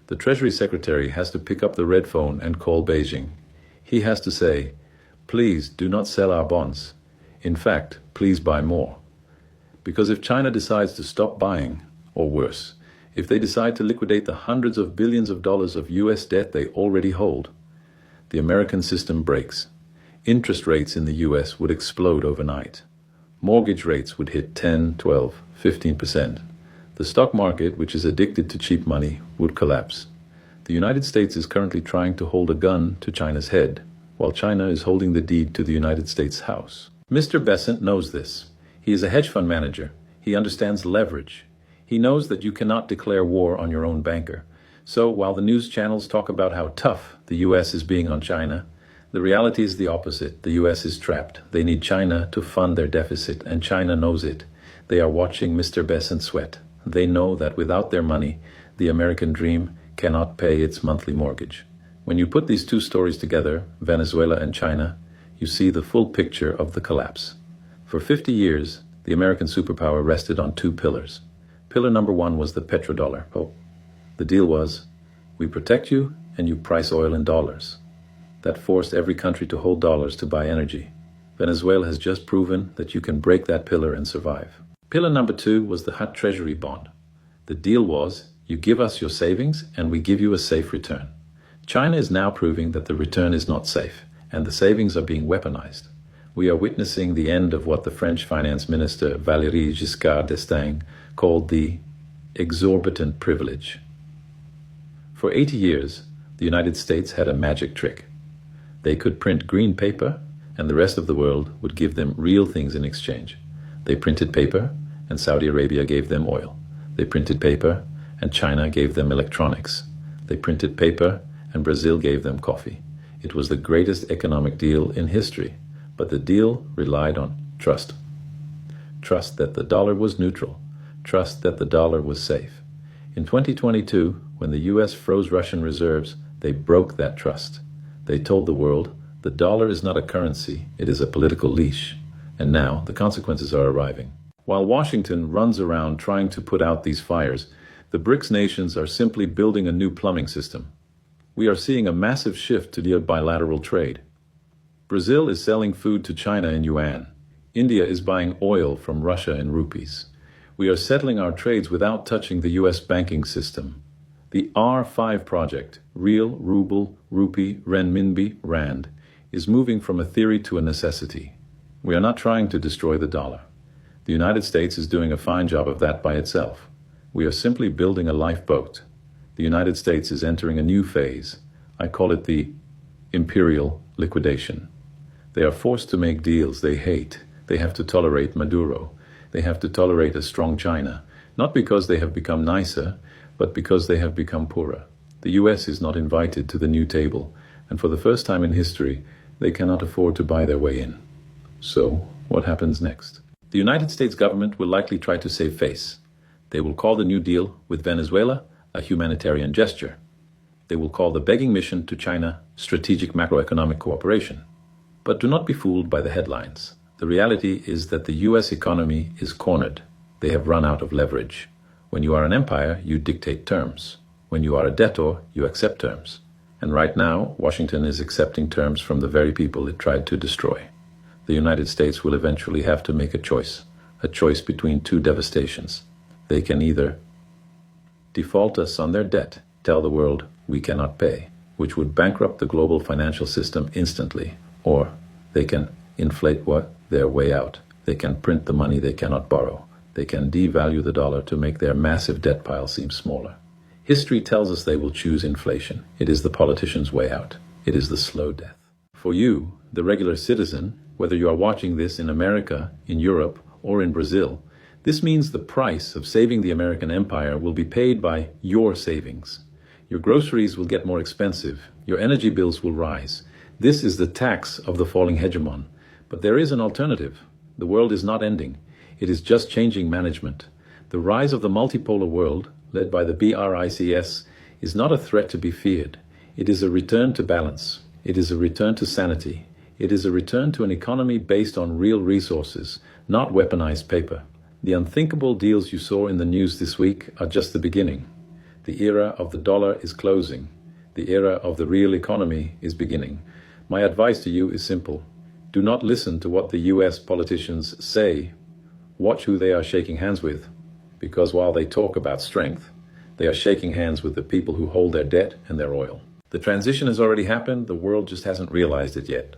The Treasury Secretary has to pick up the red phone and call Beijing. He has to say, please do not sell our bonds. In fact, please buy more. Because if China decides to stop buying, or worse, if they decide to liquidate the hundreds of billions of dollars of US debt they already hold, the American system breaks. Interest rates in the US would explode overnight. Mortgage rates would hit 10, 12, 15%. The stock market, which is addicted to cheap money, would collapse. The United States is currently trying to hold a gun to China's head, while China is holding the deed to the United States House. Mr. Besant knows this. He is a hedge fund manager. He understands leverage. He knows that you cannot declare war on your own banker. So while the news channels talk about how tough the US is being on China, the reality is the opposite. The US is trapped. They need China to fund their deficit, and China knows it. They are watching Mr. Besant sweat. They know that without their money, the American dream cannot pay its monthly mortgage. When you put these two stories together, Venezuela and China, you see the full picture of the collapse. For 50 years, the American superpower rested on two pillars. Pillar number one was the petrodollar. The deal was, we protect you and you price oil in dollars. That forced every country to hold dollars to buy energy. Venezuela has just proven that you can break that pillar and survive. Pillar number two was the hot treasury bond. The deal was, you give us your savings and we give you a safe return. China is now proving that the return is not safe, and the savings are being weaponized. We are witnessing the end of what the French finance minister Valéry Giscard d'Estaing called the exorbitant privilege. For 80 years, the United States had a magic trick. They could print green paper, and the rest of the world would give them real things in exchange. They printed paper, and Saudi Arabia gave them oil. They printed paper, and China gave them electronics. They printed paper, and Brazil gave them coffee. It was the greatest economic deal in history, but the deal relied on trust. Trust that the dollar was neutral. Trust that the dollar was safe. In 2022, when the US froze Russian reserves, they broke that trust. They told the world, the dollar is not a currency, it is a political leash. And now the consequences are arriving. While Washington runs around trying to put out these fires, the BRICS nations are simply building a new plumbing system. We are seeing a massive shift to bilateral trade. Brazil is selling food to China in yuan. India is buying oil from Russia in rupees. We are settling our trades without touching the US banking system. The R5 project, real, ruble, rupee, renminbi, rand, is moving from a theory to a necessity. We are not trying to destroy the dollar. The United States is doing a fine job of that by itself. We are simply building a lifeboat. The United States is entering a new phase. I call it the imperial liquidation. They are forced to make deals they hate. They have to tolerate Maduro. They have to tolerate a strong China, not because they have become nicer, but because they have become poorer. The US is not invited to the new table, and for the first time in history, they cannot afford to buy their way in. So, what happens next? The United States government will likely try to save face. They will call the New Deal with Venezuela a humanitarian gesture. They will call the begging mission to China strategic macroeconomic cooperation. But do not be fooled by the headlines. The reality is that the US economy is cornered. They have run out of leverage. When you are an empire, you dictate terms. When you are a debtor, you accept terms. And right now, Washington is accepting terms from the very people it tried to destroy. The United States will eventually have to make a choice between two devastations. They can either default us on their debt, tell the world we cannot pay, which would bankrupt the global financial system instantly, or they can inflate their way out. They can print the money they cannot borrow. They can devalue the dollar to make their massive debt pile seem smaller. History tells us they will choose inflation. It is the politician's way out. It is the slow death. For you, the regular citizen, whether you are watching this in America, in Europe, or in Brazil, this means the price of saving the American empire will be paid by your savings. Your groceries will get more expensive. Your energy bills will rise. This is the tax of the falling hegemon. But there is an alternative. The world is not ending. It is just changing management. The rise of the multipolar world, led by the BRICS, is not a threat to be feared. It is a return to balance. It is a return to sanity. It is a return to an economy based on real resources, not weaponized paper. The unthinkable deals you saw in the news this week are just the beginning. The era of the dollar is closing. The era of the real economy is beginning. My advice to you is simple. Do not listen to what the US politicians say. Watch who they are shaking hands with, because while they talk about strength, they are shaking hands with the people who hold their debt and their oil. The transition has already happened, the world just hasn't realized it yet.